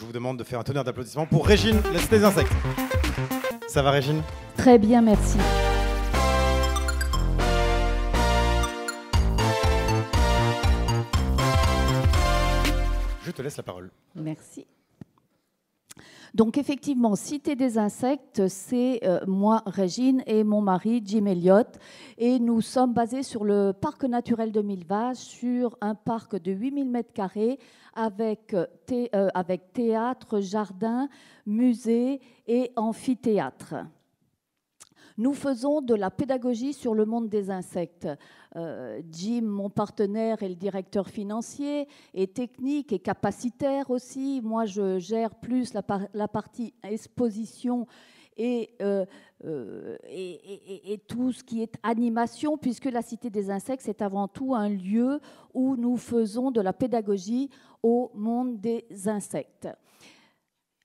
je vous demande de faire un tonnerre d'applaudissements pour Régine, la Cité des Insectes. Ça va Régine? Très bien, merci. Je te laisse la parole. Merci. Donc effectivement, Cité des Insectes, c'est moi, Régine, et mon mari, Jim Elliott. Et nous sommes basés sur le parc naturel de Millevaches, sur un parc de 8000 m² avec théâtre, jardin, musée et amphithéâtre. Nous faisons de la pédagogie sur le monde des insectes. Jim, mon partenaire, est le directeur financier et technique et capacitaire aussi. Moi, je gère plus la partie exposition et tout ce qui est animation, puisque la Cité des Insectes, c'est avant tout un lieu où nous faisons de la pédagogie au monde des insectes.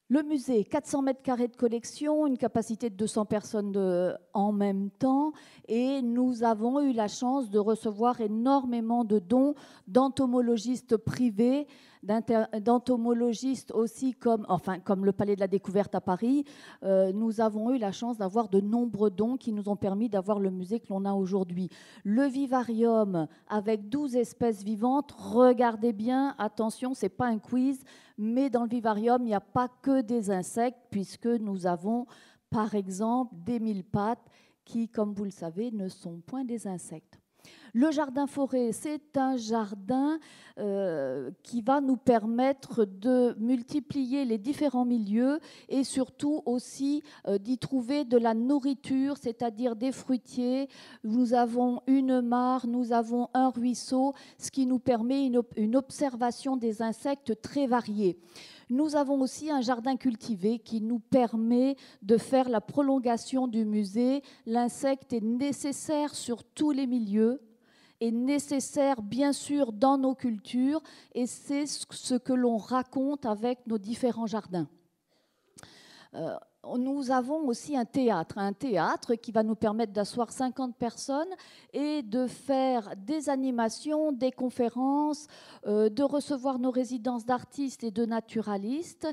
Le musée, 400 m² de collection, une capacité de 200 personnes en même temps, et nous avons eu la chance de recevoir énormément de dons d'entomologistes privés, d'entomologistes aussi comme le Palais de la Découverte à Paris. Nous avons eu la chance d'avoir de nombreux dons qui nous ont permis d'avoir le musée que l'on a aujourd'hui. Le vivarium avec 12 espèces vivantes, regardez bien, attention, ce n'est pas un quiz, mais dans le vivarium, il n'y a pas que des insectes, puisque nous avons, par exemple, des mille-pattes qui, comme vous le savez, ne sont point des insectes. Le jardin forêt, c'est un jardin qui va nous permettre de multiplier les différents milieux et surtout aussi d'y trouver de la nourriture, c'est-à-dire des fruitiers. Nous avons une mare, nous avons un ruisseau, ce qui nous permet une observation des insectes très variée. Nous avons aussi un jardin cultivé qui nous permet de faire la prolongation du musée. L'insecte est nécessaire sur tous les milieux, est nécessaire bien sûr dans nos cultures, et c'est ce que l'on raconte avec nos différents jardins. Nous avons aussi un théâtre qui va nous permettre d'asseoir 50 personnes et de faire des animations, des conférences, de recevoir nos résidences d'artistes et de naturalistes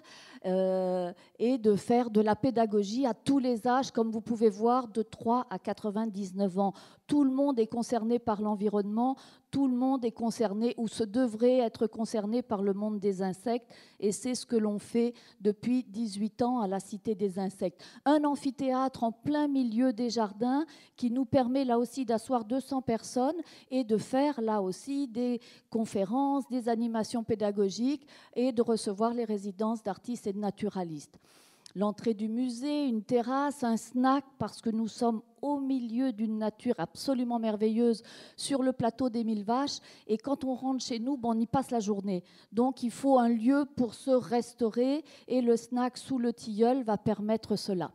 et de faire de la pédagogie à tous les âges, comme vous pouvez voir, de 3 à 99 ans. Tout le monde est concerné par l'environnement, tout le monde est concerné ou se devrait être concerné par le monde des insectes, et c'est ce que l'on fait depuis 18 ans à la Cité des Insectes. Un amphithéâtre en plein milieu des jardins qui nous permet là aussi d'asseoir 200 personnes et de faire là aussi des conférences, des animations pédagogiques et de recevoir les résidences d'artistes et de naturalistes. L'entrée du musée, une terrasse, un snack, parce que nous sommes au milieu d'une nature absolument merveilleuse sur le plateau des Millevaches. Et quand on rentre chez nous, on y passe la journée. Donc il faut un lieu pour se restaurer et le snack sous le tilleul va permettre cela.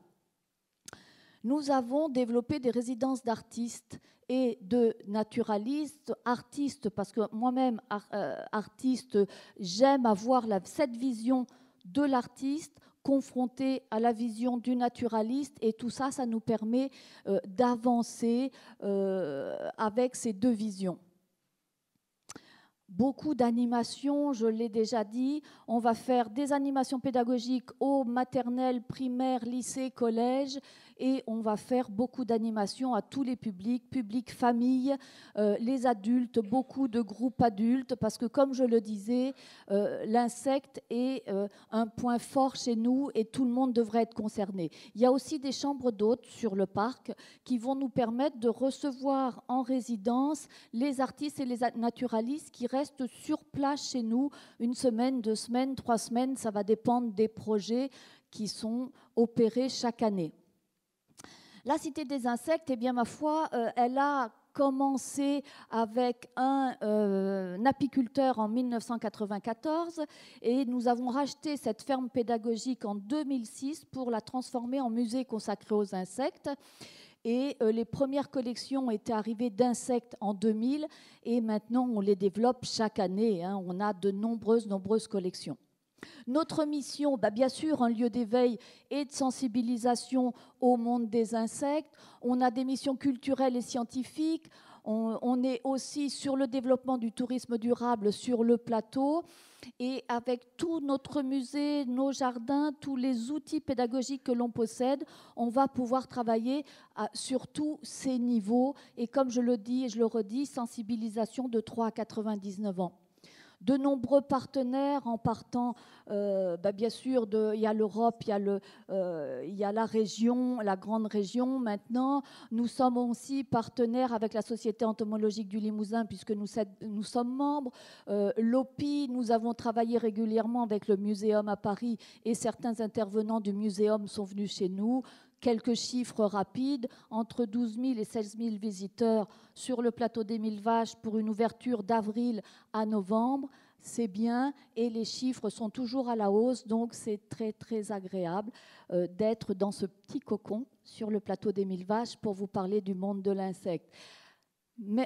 Nous avons développé des résidences d'artistes et de naturalistes, artistes, parce que moi-même, artiste, j'aime avoir cette vision de l'artiste confronté à la vision du naturaliste, et tout ça, ça nous permet d'avancer avec ces deux visions. Beaucoup d'animations, je l'ai déjà dit. On va faire des animations pédagogiques au maternel, primaire, lycée, collège, et on va faire beaucoup d'animations à tous les publics, public, famille, les adultes, beaucoup de groupes adultes, parce que comme je le disais, l'insecte est un point fort chez nous et tout le monde devrait être concerné. Il y a aussi des chambres d'hôtes sur le parc qui vont nous permettre de recevoir en résidence les artistes et les naturalistes qui restent sur place chez nous 1 semaine, 2 semaines, 3 semaines, ça va dépendre des projets qui sont opérés chaque année. La Cité des Insectes, eh bien, ma foi, elle a commencé avec un apiculteur en 1994 et nous avons racheté cette ferme pédagogique en 2006 pour la transformer en musée consacré aux insectes. Et les premières collections étaient arrivées d'insectes en 2000 et maintenant on les développe chaque année. On a de nombreuses collections. Notre mission, bien sûr, un lieu d'éveil et de sensibilisation au monde des insectes. On a des missions culturelles et scientifiques. On est aussi sur le développement du tourisme durable sur le plateau. Et avec tout notre musée, nos jardins, tous les outils pédagogiques que l'on possède, on va pouvoir travailler sur tous ces niveaux. Et comme je le dis et je le redis, sensibilisation de 3 à 99 ans. De nombreux partenaires en partant, bien sûr, il y a l'Europe, il y a la région, la grande région maintenant. Nous sommes aussi partenaires avec la Société entomologique du Limousin puisque nous sommes membres. L'OPI, nous avons travaillé régulièrement avec le Muséum à Paris et certains intervenants du Muséum sont venus chez nous. Quelques chiffres rapides, entre 12 000 et 16 000 visiteurs sur le plateau des Mille Vaches pour une ouverture d'avril à novembre, c'est bien et les chiffres sont toujours à la hausse, donc c'est très très agréable d'être dans ce petit cocon sur le plateau des Mille Vaches pour vous parler du monde de l'insecte.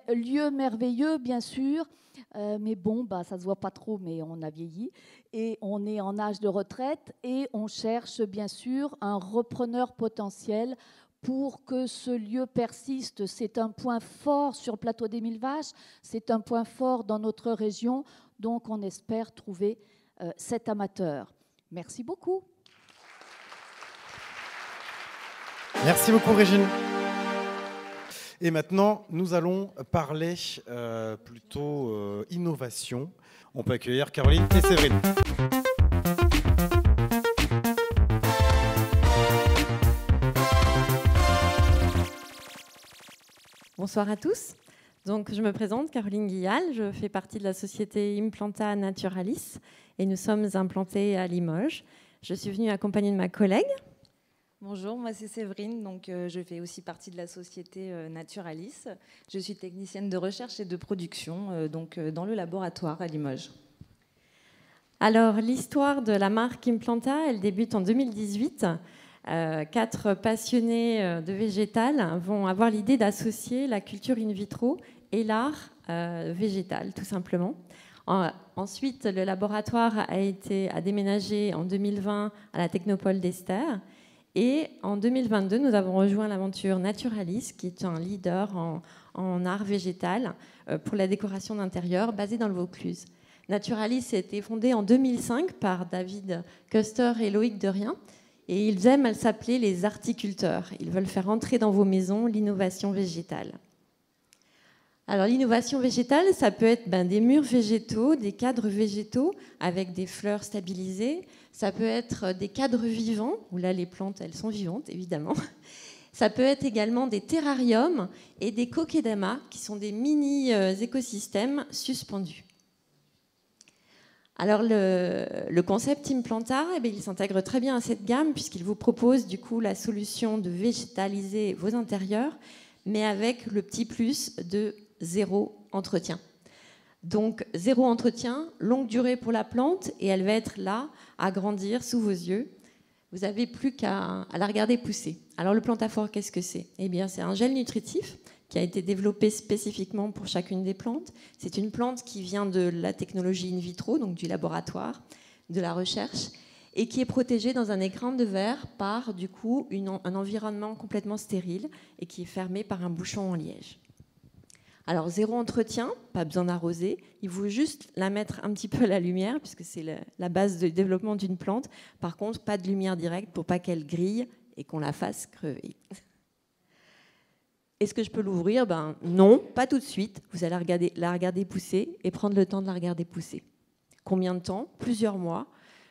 Lieu merveilleux, bien sûr, mais bon, ça ne se voit pas trop, mais on a vieilli. Et on est en âge de retraite et on cherche, bien sûr, un repreneur potentiel pour que ce lieu persiste. C'est un point fort sur le plateau des Mille Vaches, c'est un point fort dans notre région, donc on espère trouver cet amateur. Merci beaucoup. Merci beaucoup, Régine. Et maintenant, nous allons parler plutôt innovation. On peut accueillir Caroline et Séverine. Bonsoir à tous. Donc, je me présente, Caroline Guillal. Je fais partie de la société Implanta Naturalis et nous sommes implantés à Limoges. Je suis venue accompagnée de ma collègue. Bonjour, moi c'est Séverine, donc je fais aussi partie de la société Naturalis. Je suis technicienne de recherche et de production dans le laboratoire à Limoges. Alors l'histoire de la marque Implanta, elle débute en 2018. 4 passionnés de végétal vont avoir l'idée d'associer la culture in vitro et l'art végétal, tout simplement. Ensuite, le laboratoire a déménagé en 2020 à la Technopole d'Ester. Et en 2022, nous avons rejoint l'aventure Naturalis, qui est un leader en art végétal pour la décoration d'intérieur, basé dans le Vaucluse. Naturalis a été fondé en 2005 par David Custer et Loïc Derrien. Et ils aiment s'appeler les articulteurs. Ils veulent faire entrer dans vos maisons l'innovation végétale. Alors l'innovation végétale, ça peut être des murs végétaux, des cadres végétaux avec des fleurs stabilisées. Ça peut être des cadres vivants, où là les plantes, elles sont vivantes, évidemment. Ça peut être également des terrariums et des kokedama, qui sont des mini-écosystèmes suspendus. Alors le concept Implanta, il s'intègre très bien à cette gamme, puisqu'il vous propose du coup la solution de végétaliser vos intérieurs, mais avec le petit plus de 0 entretien. Donc 0 entretien, longue durée pour la plante, et elle va être là à grandir sous vos yeux. Vous n'avez plus qu'à la regarder pousser. Alors le Plantaphore, qu'est-ce que c'est ? Eh bien, c'est un gel nutritif qui a été développé spécifiquement pour chacune des plantes. C'est une plante qui vient de la technologie in vitro, donc du laboratoire, de la recherche, et qui est protégée dans un écrin de verre par du coup un environnement complètement stérile et qui est fermé par un bouchon en liège. Alors, 0 entretien, pas besoin d'arroser. Il faut juste la mettre un petit peu à la lumière, puisque c'est la base de développement d'une plante. Par contre, pas de lumière directe pour pas qu'elle grille et qu'on la fasse crever. Est-ce que je peux l'ouvrir ? Non, pas tout de suite. Vous allez la regarder pousser et prendre le temps de la regarder pousser. Combien de temps ? Plusieurs mois.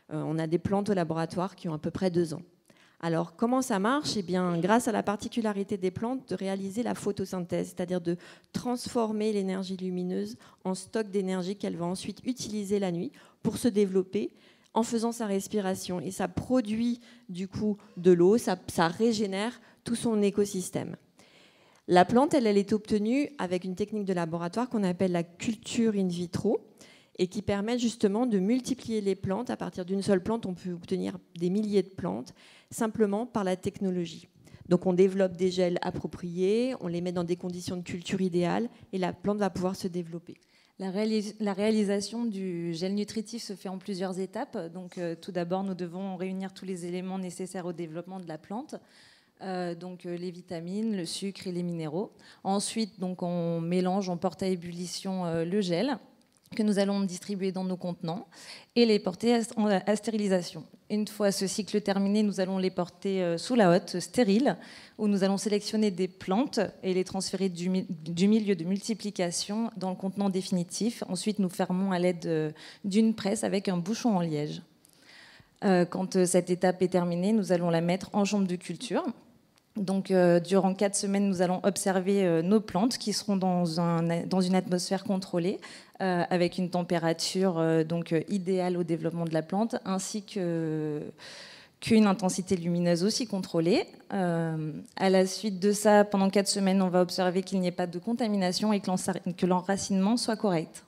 On a des plantes au laboratoire qui ont à peu près 2 ans. Alors, comment ça marche ? Eh bien, grâce à la particularité des plantes de réaliser la photosynthèse, c'est-à-dire de transformer l'énergie lumineuse en stock d'énergie qu'elle va ensuite utiliser la nuit pour se développer en faisant sa respiration. Et ça produit du coup de l'eau, ça régénère tout son écosystème. La plante, elle est obtenue avec une technique de laboratoire qu'on appelle la culture in vitro, et qui permet justement de multiplier les plantes. À partir d'une seule plante, on peut obtenir des milliers de plantes, simplement par la technologie. Donc on développe des gels appropriés, on les met dans des conditions de culture idéales, et la plante va pouvoir se développer. La réalisation du gel nutritif se fait en plusieurs étapes. Donc tout d'abord, nous devons réunir tous les éléments nécessaires au développement de la plante. donc les vitamines, le sucre et les minéraux. Ensuite, donc, on mélange, on porte à ébullition le gel que nous allons distribuer dans nos contenants et les porter à stérilisation. Une fois ce cycle terminé, nous allons les porter sous la hotte, stérile, où nous allons sélectionner des plantes et les transférer du milieu de multiplication dans le contenant définitif. Ensuite, nous fermons à l'aide d'une presse avec un bouchon en liège. Quand cette étape est terminée, nous allons la mettre en chambre de culture. Donc, durant 4 semaines, nous allons observer nos plantes qui seront dans une atmosphère contrôlée, avec une température idéale au développement de la plante, ainsi qu'une intensité lumineuse aussi contrôlée. À la suite de ça, pendant 4 semaines, on va observer qu'il n'y ait pas de contamination et que l'enracinement soit correct.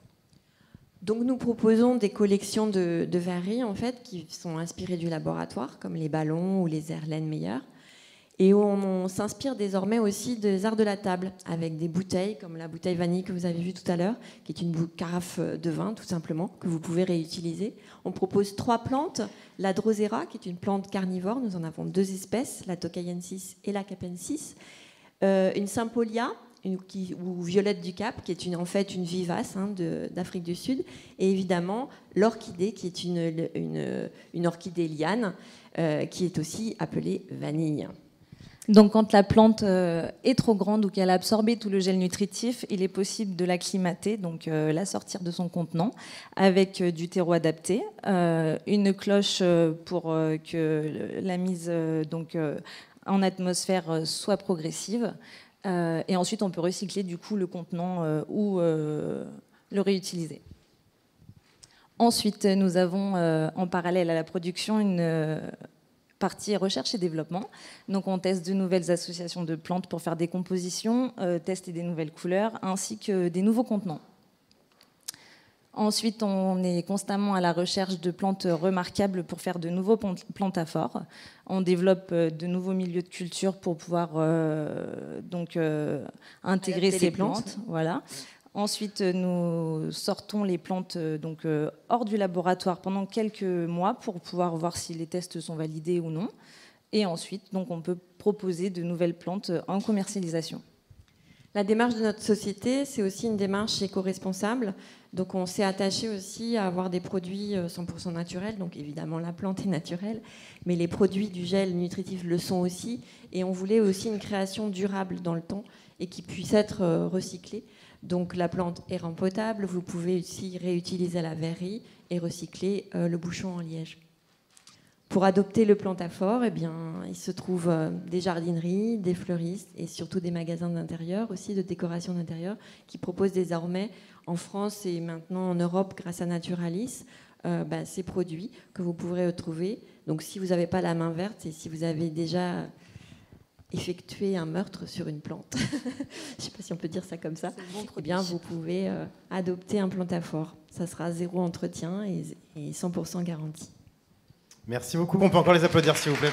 Donc nous proposons des collections de verreries en fait, qui sont inspirées du laboratoire, comme les ballons ou les Erlenmeyer. Et on s'inspire désormais aussi des arts de la table, avec des bouteilles, comme la bouteille vanille que vous avez vue tout à l'heure, qui est une carafe de vin, tout simplement, que vous pouvez réutiliser. On propose 3 plantes. La Drosera, qui est une plante carnivore, nous en avons 2 espèces, la Tocayensis et la Capensis. Une Sympolia, ou Violette du Cap, qui est en fait une vivace d'Afrique du Sud. Et évidemment, l'orchidée, qui est une orchidée liane, qui est aussi appelée vanille. Donc quand la plante est trop grande ou qu'elle a absorbé tout le gel nutritif, il est possible de l'acclimater, donc la sortir de son contenant avec du terreau adapté, une cloche pour que la mise en atmosphère soit progressive, et ensuite on peut recycler du coup le contenant ou le réutiliser. Ensuite, nous avons en parallèle à la production une partie recherche et développement. Donc on teste de nouvelles associations de plantes pour faire des compositions, tester des nouvelles couleurs, ainsi que des nouveaux contenants. Ensuite, on est constamment à la recherche de plantes remarquables pour faire de nouveaux plantaphores. On développe de nouveaux milieux de culture pour pouvoir intégrer ces plantes. Voilà. Ensuite, nous sortons les plantes hors du laboratoire pendant quelques mois pour pouvoir voir si les tests sont validés ou non. Et ensuite, on peut proposer de nouvelles plantes en commercialisation. La démarche de notre société, c'est aussi une démarche éco-responsable. Donc on s'est attaché aussi à avoir des produits 100% naturels. Donc évidemment, la plante est naturelle, mais les produits du gel nutritif le sont aussi. Et on voulait aussi une création durable dans le temps et qui puisse être recyclée. Donc la plante est rempotable, vous pouvez aussi réutiliser la verrerie et recycler le bouchon en liège. Pour adopter le plantaphore, il se trouve des jardineries, des fleuristes et surtout des magasins d'intérieur, aussi de décoration d'intérieur, qui proposent désormais en France et maintenant en Europe, grâce à Naturalis, ces produits que vous pourrez retrouver. Donc si vous n'avez pas la main verte et si vous avez déjà effectuer un meurtre sur une plante. Je ne sais pas si on peut dire ça comme ça. Bon, vous pouvez adopter un plantaphore. Ça sera 0 entretien et 100% garantie. Merci beaucoup. On peut encore les applaudir, s'il vous plaît.